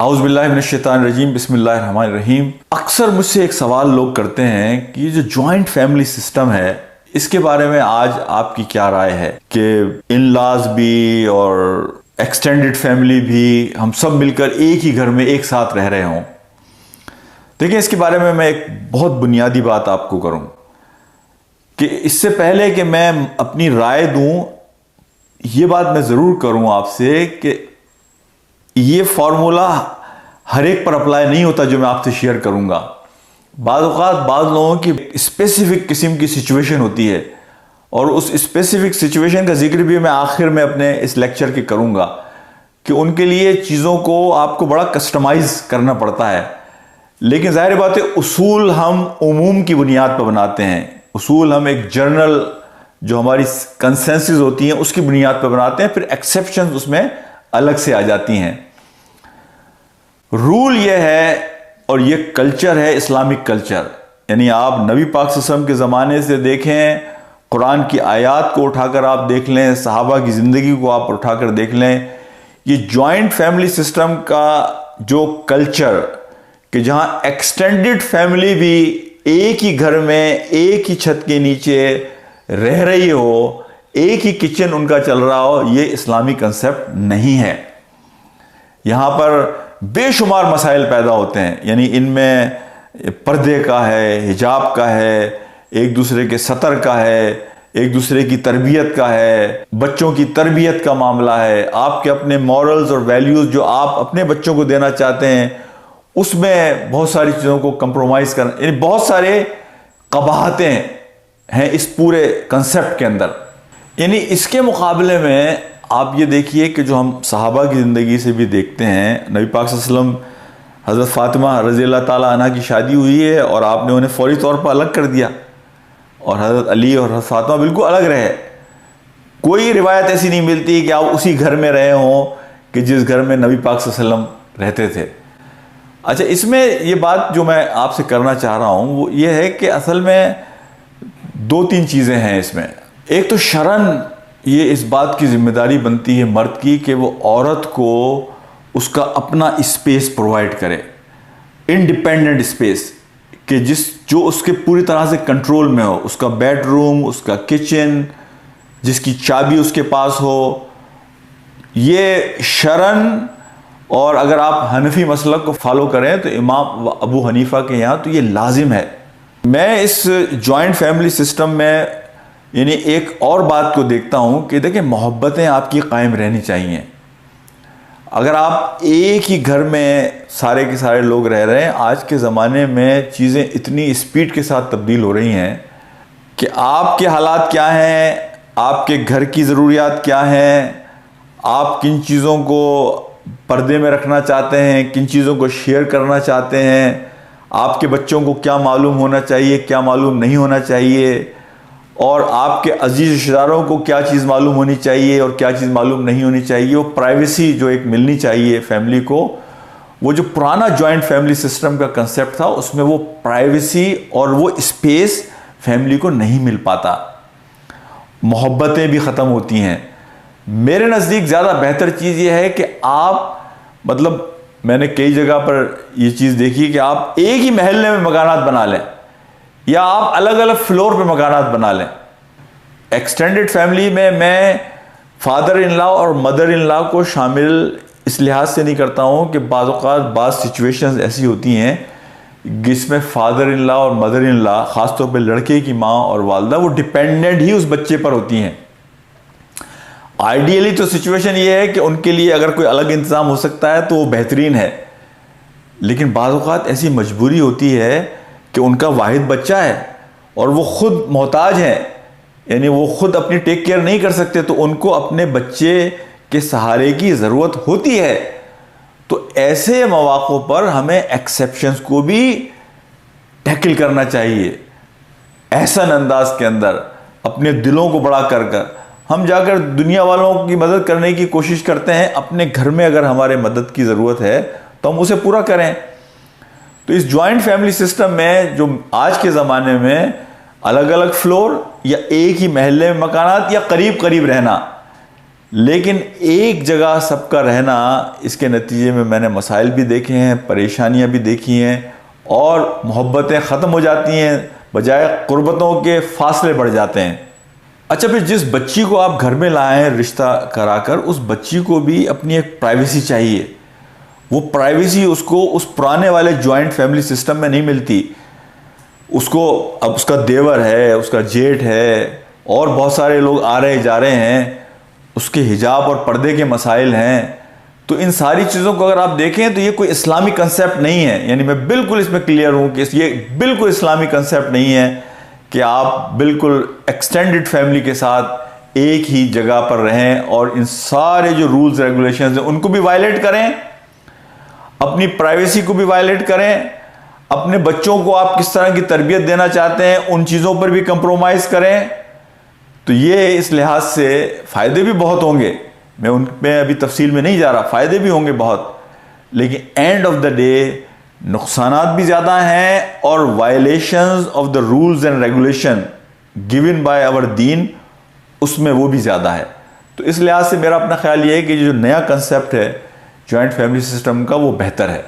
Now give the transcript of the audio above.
औज़ुबिल्लाहि मिनश्शैतानिर्रजीम बिस्मिल्लाहिर्रहमानिर्रहीम। अक्सर मुझसे एक सवाल लोग करते हैं कि जो जॉइंट फैमिली सिस्टम है इसके बारे में आज आपकी क्या राय है कि इन लॉज भी और एक्सटेंडेड फैमिली भी हम सब मिलकर एक ही घर में एक साथ रह रहे हों। देखिए, इसके बारे में मैं एक बहुत बुनियादी बात आपको करूं कि इससे पहले कि मैं अपनी राय दूं, ये बात मैं ज़रूर करूं आपसे कि ये फॉर्मूला हर एक पर अप्लाई नहीं होता जो मैं आपसे शेयर करूंगा। बाज़ औक़ात बाज़ लोगों की स्पेसिफिक किस्म की सिचुएशन होती है और उस स्पेसिफिक सिचुएशन का जिक्र भी मैं आखिर में अपने इस लेक्चर के करूंगा कि उनके लिए चीज़ों को आपको बड़ा कस्टमाइज करना पड़ता है। लेकिन ज़ाहिर बात है, उसूल हम उमूम की बुनियाद पर बनाते हैं। उसूल हम एक जर्नल जो हमारी कंसेंसस होती हैं उसकी बुनियाद पर बनाते हैं, फिर एक्सेप्शंस उसमें अलग से आ जाती हैं। रूल यह है और यह कल्चर है इस्लामिक कल्चर, यानी आप नबी पाक सल्लल्लाहु अलैहि वसल्लम के ज़माने से देखें, कुरान की आयत को उठाकर आप देख लें, सहाबा की ज़िंदगी को आप उठाकर देख लें, ये जॉइंट फैमिली सिस्टम का जो कल्चर कि जहाँ एक्सटेंडेड फैमिली भी एक ही घर में एक ही छत के नीचे रह रही हो, एक ही किचन उनका चल रहा हो, ये इस्लामी कंसेप्ट नहीं है। यहाँ पर बेशुमार मसाइल पैदा होते हैं, यानी इनमें पर्दे का है, हिजाब का है, एक दूसरे के सतर का है, एक दूसरे की तरबियत का है, बच्चों की तरबियत का मामला है, आपके अपने मॉरल्स और वैल्यूज़ जो आप अपने बच्चों को देना चाहते हैं उसमें बहुत सारी चीज़ों को कंप्रोमाइज़ करना, यानी बहुत सारे कबाहतें हैं इस पूरे कंसेप्ट के अंदर। यानी इसके मुकाबले में आप ये देखिए कि जो हम सहाबा की ज़िंदगी से भी देखते हैं, नबी पाक सल्लल्लाहु अलैहि वसल्लम हज़रत फ़ातिमा रज़ी अल्लाह ताला अन्हा की शादी हुई है और आपने उन्हें फ़ौरी तौर पर अलग कर दिया और हज़रत अली और हज़रत फ़ातिमा बिल्कुल अलग रहे। कोई रिवायत ऐसी नहीं मिलती कि आप उसी घर में रहे हों कि जिस घर में नबी पाक सल्लल्लाहु अलैहि वसल्लम रहते थे। अच्छा, इसमें ये बात जो मैं आपसे करना चाह रहा हूँ वो ये है कि असल में दो तीन चीज़ें हैं इसमें। एक तो शरन ये इस बात की जिम्मेदारी बनती है मर्द की कि वो औरत को उसका अपना स्पेस प्रोवाइड करे, इंडिपेंडेंट स्पेस, कि जो उसके पूरी तरह से कंट्रोल में हो, उसका बेडरूम, उसका किचन, जिसकी चाबी उसके पास हो। ये शरन, और अगर आप हनफी मसलक को फॉलो करें तो इमाम अबू हनीफा के यहाँ तो ये लाजिम है। मैं इस जॉइंट फैमिली सिस्टम में यानी एक और बात को देखता हूँ कि देखिए, मोहब्बतें आपकी कायम रहनी चाहिए। अगर आप एक ही घर में सारे के सारे लोग रह रहे हैं, आज के ज़माने में चीज़ें इतनी स्पीड के साथ तब्दील हो रही हैं कि आपके हालात क्या हैं, आपके घर की ज़रूरियात क्या हैं, आप किन चीज़ों को पर्दे में रखना चाहते हैं, किन चीज़ों को शेयर करना चाहते हैं, आपके बच्चों को क्या मालूम होना चाहिए, क्या मालूम नहीं होना चाहिए, और आपके अजीज़ रिश्तेदारों को क्या चीज़ मालूम होनी चाहिए और क्या चीज़ मालूम नहीं होनी चाहिए। वो प्राइवेसी जो एक मिलनी चाहिए फैमिली को, वो जो पुराना जॉइंट फैमिली सिस्टम का कंसेप्ट था उसमें वो प्राइवेसी और वो स्पेस फैमिली को नहीं मिल पाता। मोहब्बतें भी ख़त्म होती हैं। मेरे नज़दीक ज़्यादा बेहतर चीज़ ये है कि आप, मतलब मैंने कई जगह पर ये चीज़ देखी कि आप एक ही महल्ले में मकानात बना लें या आप अलग अलग फ्लोर पे मकानात बना लें। एक्सटेंडेड फैमिली में मैं फादर इन लॉ और मदर इन लॉ को शामिल इस लिहाज से नहीं करता हूँ कि बाज़ औक़ात बाज़ सिचुएशंस ऐसी होती हैं जिसमें फादर इन लॉ और मदर इन लॉ, ख़ासतौर पे लड़के की माँ और वालदा, वो डिपेंडेंट ही उस बच्चे पर होती हैं। आइडियली तो सिचुएशन ये है कि उनके लिए अगर कोई अलग इंतज़ाम हो सकता है तो वो बेहतरीन है, लेकिन बाज़ औक़ात ऐसी मजबूरी होती है कि उनका वाहिद बच्चा है और वो खुद मोहताज हैं, यानी वो खुद अपनी टेक केयर नहीं कर सकते, तो उनको अपने बच्चे के सहारे की ज़रूरत होती है। तो ऐसे मौक़ों पर हमें एक्सेप्शंस को भी टैकल करना चाहिए, एहसन अंदाज के अंदर, अपने दिलों को बड़ा कर कर। हम जाकर दुनिया वालों की मदद करने की कोशिश करते हैं, अपने घर में अगर हमारे मदद की ज़रूरत है तो हम उसे पूरा करें। तो इस जॉइंट फैमिली सिस्टम में जो आज के ज़माने में अलग अलग फ्लोर या एक ही महल्ले में मकानात या करीब करीब रहना, लेकिन एक जगह सबका रहना, इसके नतीजे में मैंने मसाइल भी देखे हैं, परेशानियां भी देखी हैं, और मोहब्बतें ख़त्म हो जाती हैं, बजाय क़ुर्बतों के फासले बढ़ जाते हैं। अच्छा, फिर जिस बच्ची को आप घर में लाए हैं रिश्ता कराकर, उस बच्ची को भी अपनी एक प्राइवेसी चाहिए। वो प्राइवेसी उसको उस पुराने वाले जॉइंट फैमिली सिस्टम में नहीं मिलती। उसको अब उसका देवर है, उसका जेठ है, और बहुत सारे लोग आ रहे जा रहे हैं, उसके हिजाब और पर्दे के मसाइल हैं। तो इन सारी चीज़ों को अगर आप देखें तो ये कोई इस्लामी कंसेप्ट नहीं है। यानी मैं बिल्कुल इसमें क्लियर हूँ कि ये बिल्कुल इस्लामी कंसेप्ट नहीं है कि आप बिल्कुल एक्सटेंडेड फैमिली के साथ एक ही जगह पर रहें और इन सारे जो रूल्स रेगुलेशंस हैं उनको भी वायलेट करें, अपनी प्राइवेसी को भी वायलेट करें, अपने बच्चों को आप किस तरह की तरबियत देना चाहते हैं उन चीज़ों पर भी कंप्रोमाइज़ करें। तो ये इस लिहाज से फ़ायदे भी बहुत होंगे, मैं उनमें अभी तफसील में नहीं जा रहा, फ़ायदे भी होंगे बहुत, लेकिन एंड ऑफ द डे नुकसानात भी ज़्यादा हैं और violations of the rules and regulation given by our दीन, उसमें वो भी ज़्यादा है। तो इस लिहाज से मेरा अपना ख्याल ये है कि जो नया कंसेप्ट है जॉइंट फैमिली सिस्टम का, वो बेहतर है।